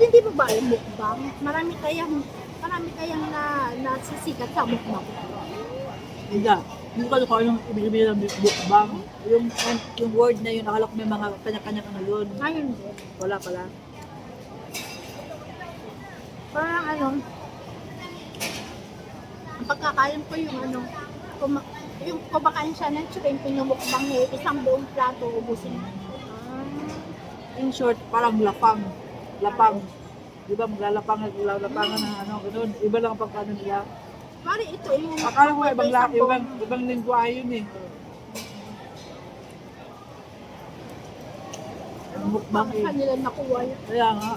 hindi mo ba alam mukbang? Marami kayang nasisikat sa mukbang. Hindi. Hindi ko alam kung anong ibig sabihin ng mukbang. Yung word na yun, akala ko may mga kanya-kanya ano yun. Ngayon din. Wala pala. Parang ano, ang pagkakalam ko yung ano, yung kumakain siya ng shrimp, pinumukbang niya, isang buong plato, ubusin niya. In short, parang lapang. Lapang. Di ba maglalapangan ng ano, ganun. Iba lang ang pagkano nila. Pare, ito yung Akala ko ibang lingwahe yun eh. Mukbang eh. saan nila nakuha yun. Kaya nga.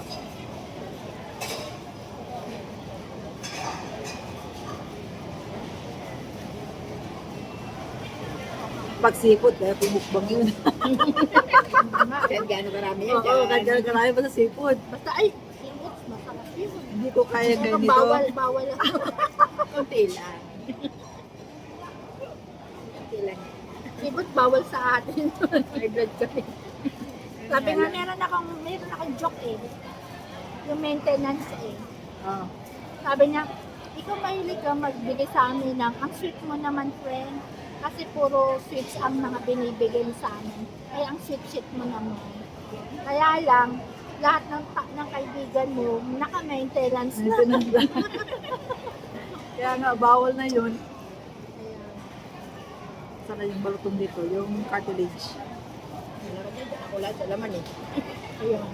Pag seafood, kaya pumukbang yun. Kahit gaano karami yan Oo, kahit karami pa sa seafood. Basta ay, simot, masarap yun. Hindi ko kaya ganito. Bawal ako. Kunti lang. Kunti lang. Simot, bawal sa atin. May blood kami. Sabi nga, meron akong joke eh. Yung maintenance eh. Ah. Sabi niya, ikaw mahilig ka magbigay sa amin ng, ang sweet mo naman, friend. Kasi puro sweets ang mga binibigay mo sa amin. Kaya ang sweet mo naman. Kaya lang, lahat ng kaibigan mo, naka-maintenance na. Maintenance lang. Kaya nga, bawal na yun. Sana yung balutong dito, yung cartilage. Ako lahat sa laman eh. Ayun.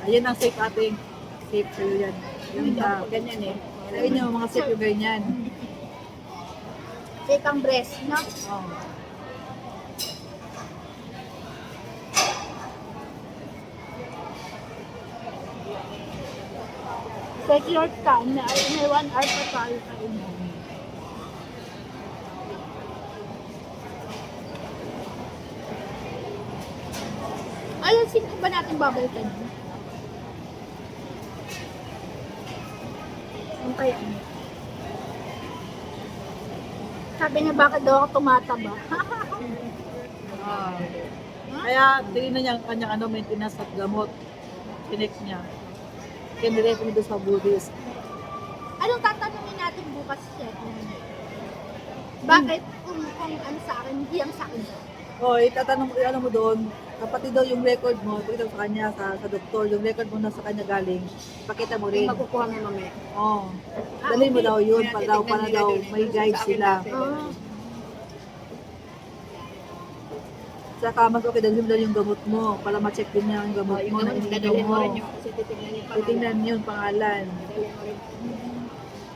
Ayan ang safe ating. Safe sa'yo yan. Yung Hindi ako ganyan eh. ayun yung mga safe yung ganyan. Take ang breast, no? Oh. Take your time na ay may 1 hour pa tayo kain. Ayun, sino ba natin babalikan? Ang kaya ano? Sabi niya, bakit daw ako tumataba? Ah. Kaya tinignan niya ang kanyang ano, maintenance at gamot. Pinex niya. Kinireko niya doon sa Buddhist. Anong tatanungin natin bukas, Chef? Bakit kung ano sa akin, hindi ang sa akin? O, itatanong ano mo doon, kapatid daw yung record mo, ipakita mo sa kanya, sa doktor, yung record mo na sa kanya galing, ipakita mo rin. Makukuha mo mamaya. Oo. Dalhin mo daw yun, para daw may guide sila. Ah, Saka mas okay, dalhin mo daw yung gamot mo, para ma-check din niya ang gamot mo na ininom Dadalhin mo mo. rin yung kasi titignan yung pangalan. Titingnan yung pangalan. Dadalhin mo rin.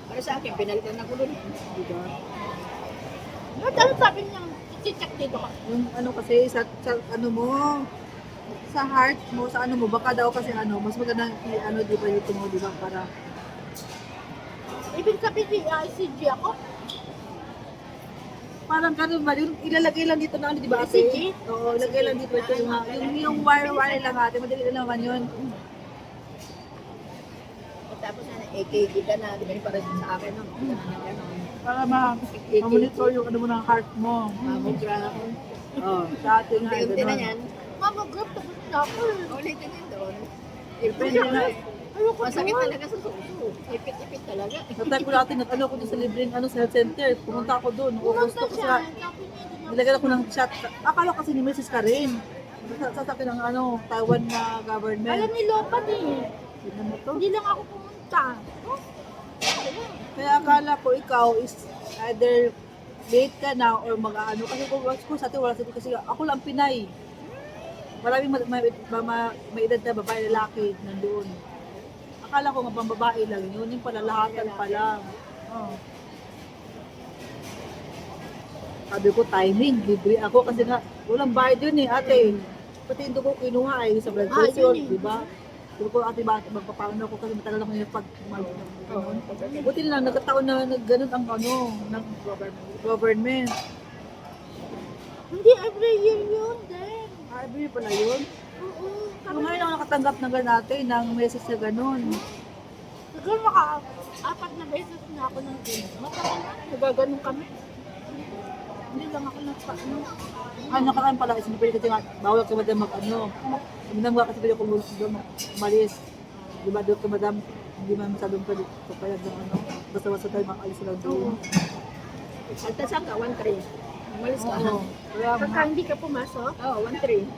Para sa akin, pinalitan ako dun. Diba? ano sabi niya, i-check dito ka? Yung ano kasi, sa ano mo, sa heart mo, sa ano mo, baka daw kasi ano, mas magandang ano, di ba dito mo, di ba, para Ibig sabihin, ICG ako? parang ganun ba, yung ilalagay lang dito na ano, di ba? ECG? Oo, ilagay lang dito ito yung wire lang ate, madali lang naman yun. At tapos na, AKG ka na, di ba yung para sa akin, no? Para ma-monitor yung ano mo ng heart mo. Mammogram. Oo, sa ating nga, Unti-unti na ganun. yan. Mama, grab tapos na ako. Ulitin din doon. Depende na. Ayoko Masakit doon. talaga sa suso. Ipit-ipit talaga. Natay ko natin, nag-ano ko doon sa libreng ano, sa health center. Pumunta ako doon. Pumunta Gusto ko siya. sa, Sabi niya, hindi nilagyan ako ng chat. Akala kasi ni Mrs. Karen. Sasakin ng ano, Taiwan na government. Alam ni Lopan eh. Tignan mo to. Hindi lang ako pumunta. Oh, Kaya akala ko ikaw is either late ka na or mag-ano. Kasi kung sa atin wala sabi kasi ako lang Pinay. Maraming may edad na babae, lalaki nandoon. Akala ko nga pang babae lang yun. Yung pala lahatan pa lang. Oh. Sabi ko timing, libre ako kasi nga walang bayad yun eh ate. Pati yung dugo kinuha ay sa blood pressure, yun eh. di ba? Sabi ko ate ba magpapaano ako kasi matagal ako yung pag buti lang nagkataon na nagganon ang ano ng government. Hindi every year yun din. Every pala yun. Oo. So ngayon ako nakatanggap ng ganate ng message na ganon. Siguro apat na beses na ako ng gano'n. Matagal na, nagaganon kami. Hindi lang ako nagpaano. Ano nakaraan pala, sinipili kasi nga, bawal ka ba mag ano. Hindi nga kasi pwede ko doon umalis. Di ba doon ka madam, hindi man masyadong pwede kapayag ng ano, basta-basta tayo makalis lang doon. Alta saan ka? 1-3. Umalis ka. Oo. Kaya Pagka hindi ka pumasok, Oo, 1-3.